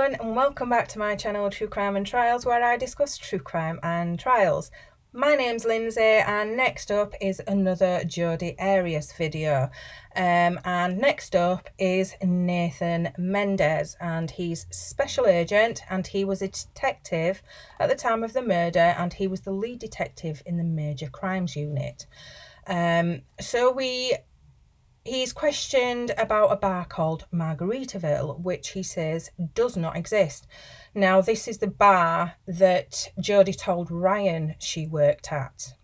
everyone, and welcome back to my channel True Crime and Trials, where I discuss true crime and trials. My name's Lindsay, and next up is another Jodi Arias video. And next up is Nathan Mendes, and he's special agent, and he was a detective at the time of the murder, and he was the lead detective in the major crimes unit. He's questioned about a bar called Margaritaville, which he says does not exist. Now, this is the bar that Jodi told Ryan she worked at.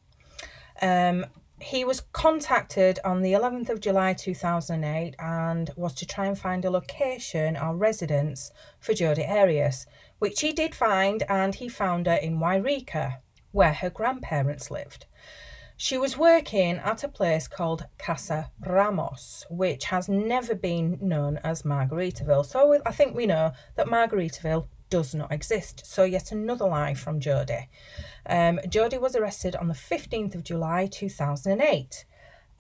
He was contacted on the 11th of July 2008 and was to try and find a location or residence for Jodi Arias, which he did find, and he found her in Wairika, where her grandparents lived. She was working at a place called Casa Ramos, which has never been known as Margaritaville. So I think we know that Margaritaville does not exist. So yet another lie from Jodi. Jodi was arrested on the 15th of July 2008.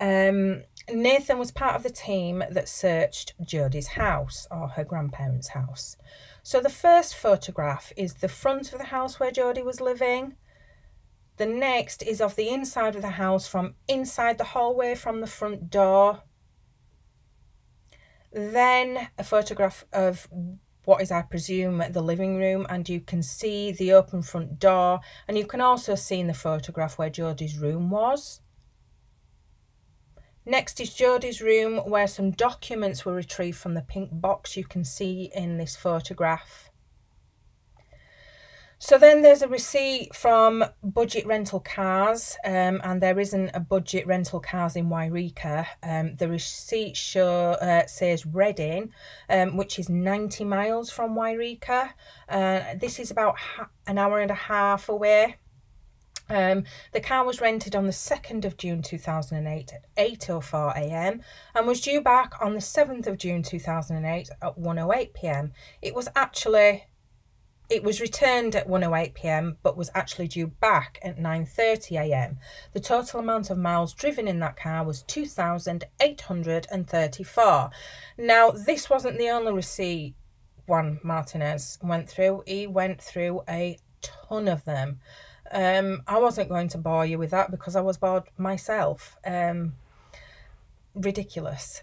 Nathan was part of the team that searched Jodi's house, or her grandparents' house. So the first photograph is the front of the house where Jodi was living. The next is of the inside of the house, from inside the hallway from the front door. Then a photograph of what is, I presume, the living room, and you can see the open front door, and you can also see in the photograph where Jodi's room was. Next is Jodi's room, where some documents were retrieved from the pink box you can see in this photograph. So then there's a receipt from Budget Rental Cars, and there isn't a Budget Rental Cars in Wairika. The receipt says Reading, which is 90 miles from Wairika. This is about an hour and a half away. The car was rented on the 2nd of June 2008 at 8:04 a.m. and was due back on the 7th of June 2008 at 1:08 p.m. It was returned at 1:08 p.m. but was actually due back at 9:30 a.m. The total amount of miles driven in that car was 2,834. Now, this wasn't the only receipt Juan Martinez went through. He went through a ton of them. I wasn't going to bore you with that because I was bored myself. Ridiculous.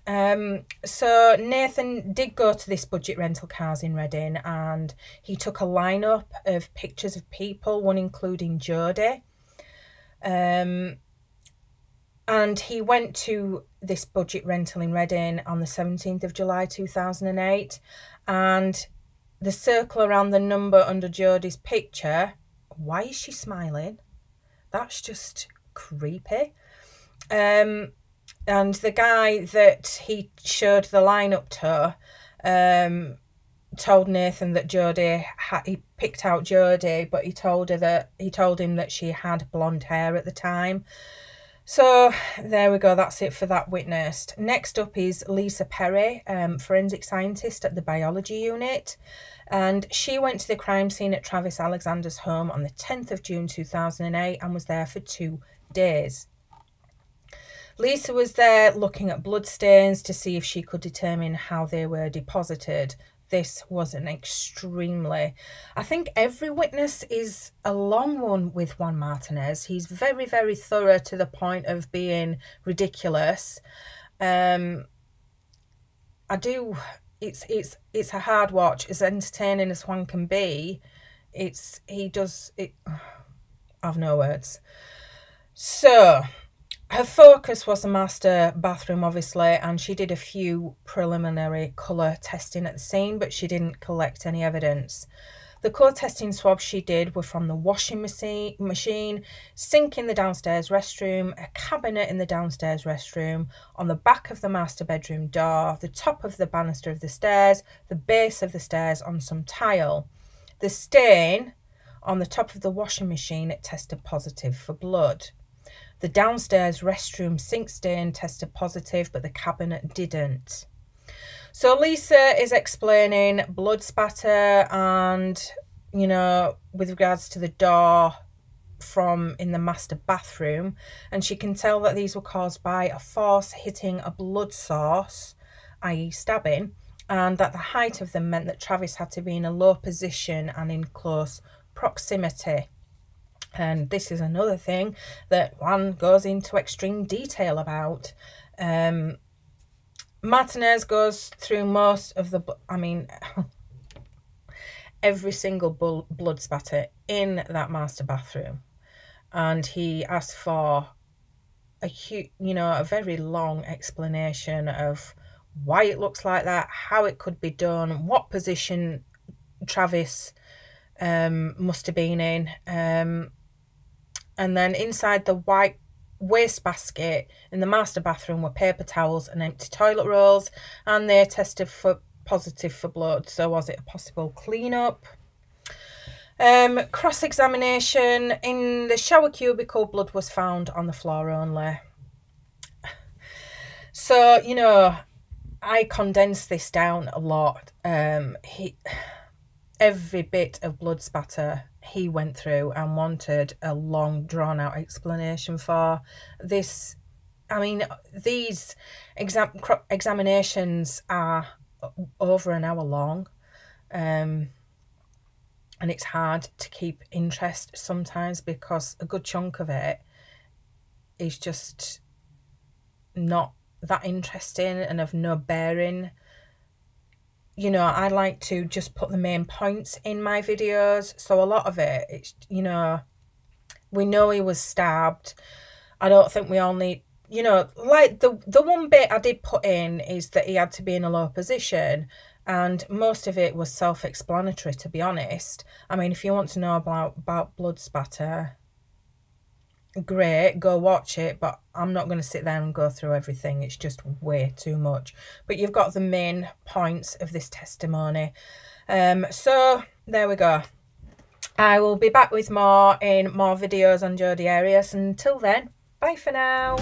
So Nathan did go to this Budget Rental Cars in Reading, and he took a lineup of pictures of people, one including Jodi. And he went to this Budget Rental in Reading on the 17th of July 2008, and the circle around the number under Jodi's picture, why is she smiling? That's just creepy. And the guy that he showed the lineup to told Nathan that he picked out Jodi, but he told him that she had blonde hair at the time. So there we go, that's it for that witness. Next up is Lisa Perry, forensic scientist at the biology unit, and she went to the crime scene at Travis Alexander's home on the 10th of June 2008 and was there for 2 days. Lisa was there looking at bloodstains to see if she could determine how they were deposited. This was an extremely... I think every witness is a long one with Juan Martinez. He's very, very thorough to the point of being ridiculous. It's a hard watch. As entertaining as Juan can be, I've no words. So... her focus was the master bathroom, obviously, and she did a few preliminary colour testing at the scene, but she didn't collect any evidence. The colour testing swabs she did were from the washing machine, sink in the downstairs restroom, a cabinet in the downstairs restroom, on the back of the master bedroom door, the top of the banister of the stairs, the base of the stairs, on some tile. The stain on the top of the washing machine, it tested positive for blood. The downstairs restroom sink stain tested positive, but the cabinet didn't. So Lisa is explaining blood spatter and, you know, with regards to the door from in the master bathroom, and she can tell that these were caused by a force hitting a blood source, i.e. stabbing, and that the height of them meant that Travis had to be in a low position and in close proximity. And this is another thing that Juan goes into extreme detail about. Martinez goes through most of the, I mean, every single blood spatter in that master bathroom. And he asked for a very long explanation of why it looks like that, how it could be done, what position Travis must have been in. And then inside the white wastebasket in the master bathroom were paper towels and empty toilet rolls, and they tested positive for blood. So was it a possible cleanup? Cross-examination. In the shower cubicle, blood was found on the floor only. So, I condensed this down a lot. Every bit of blood spatter he went through and wanted a long, drawn-out explanation for. This, I mean, these examinations are over an hour long. And it's hard to keep interest sometimes because a good chunk of it is just not that interesting and of no bearing. I like to just put the main points in my videos. So a lot of it, it's, we know he was stabbed. I don't think we all need, like the one bit I did put in is that he had to be in a low position. And most of it was self-explanatory, to be honest. I mean, if you want to know about blood spatter, great, go watch it, but I'm not going to sit there and go through everything. It's just way too much. But you've got the main points of this testimony. So there we go. I will be back with more in more videos on Jodi Arias. Until then, bye for now.